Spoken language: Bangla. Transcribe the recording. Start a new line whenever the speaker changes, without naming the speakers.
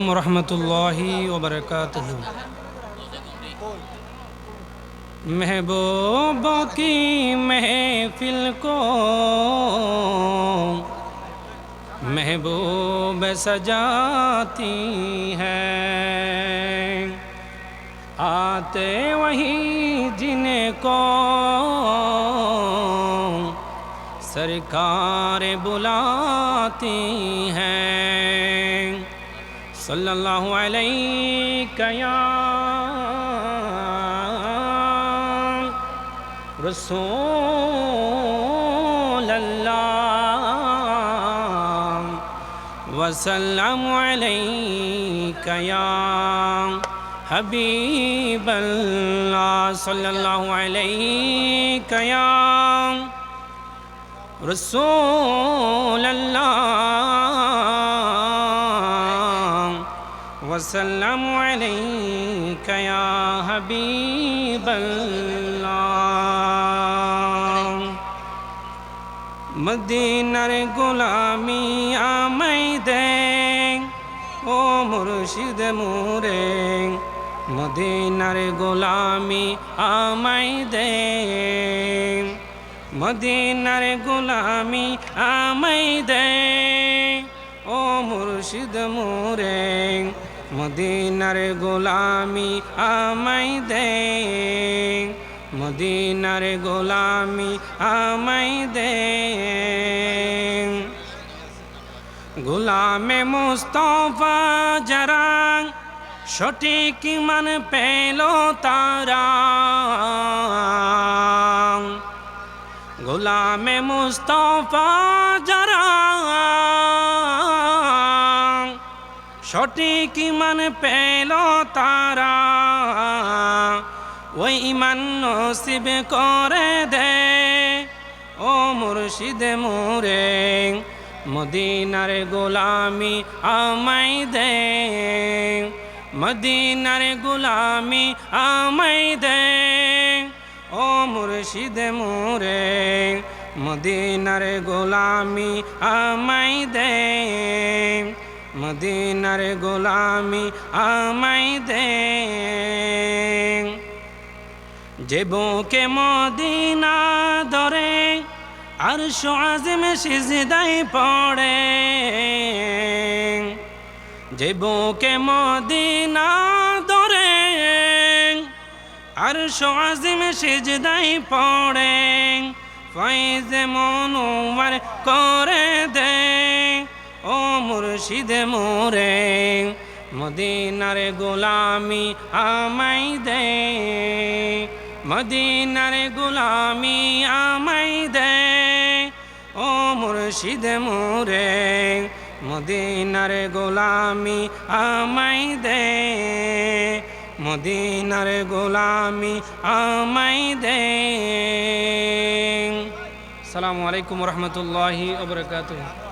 रहमतुल्लाहि व बरकातुहू। महबूबों की महफिल को महबूब सजाती हैं, आते वहीं जिनको सरकार बुलाती हैं। सल्लल्लाहु अलैहि या रसूल अल्लाह वसल्लमु अलैका या हबीब अल्लाह। सल्लल्लाहु अलैका या रसूल अल्लाह वसल्लमु अलैका या हबीब अल्लाह। मदीनार गोलामी आमाई दे ओ मुर्शिद मोरे, मदीनार गोलामी आमाई दे, मदीनार गोलामी आमाई दे ओ मुर्शिद मोरे, मदीनार गोलामी आमाई दे, मदीनार गोलामी आमाई दे। গোলামে মুস্তফা যারা সঠিক মান পেল তারা, গোলামে মুস্তফা যারা সঠিক মান পেল তারা, ওই ইমান নসিব করে দে ও মুর্শিদ মোরে, মদিনার গোলামি আমাই দে, মদিনার গোলামি আমাই দে ও মুর্শিদ মোরে, মদিনার গোলামি আমাই দে, মদিনার গোলামি আমাই দে। যে বুকে মদিনা ধরে আরশ আযম সিজদায় পড়ে, যে বুকে মদিনা ধরে আরশ আযম সিজদায় পড়ে, ফয়েজ মনোয়ার করে দে ও মুর্শিদ মোরে, মদিনার গোলামি আমাই দে, মদিনার গোলামি আমাই দে ও মুর্শিদ মোরে, মদিনার গোলামি আমাই দে, মদিনার গোলামি আমাই দে। আসসালামু আলাইকুম ওয়া রাহমাতুল্লাহি ওয়া বারাকাতুহু।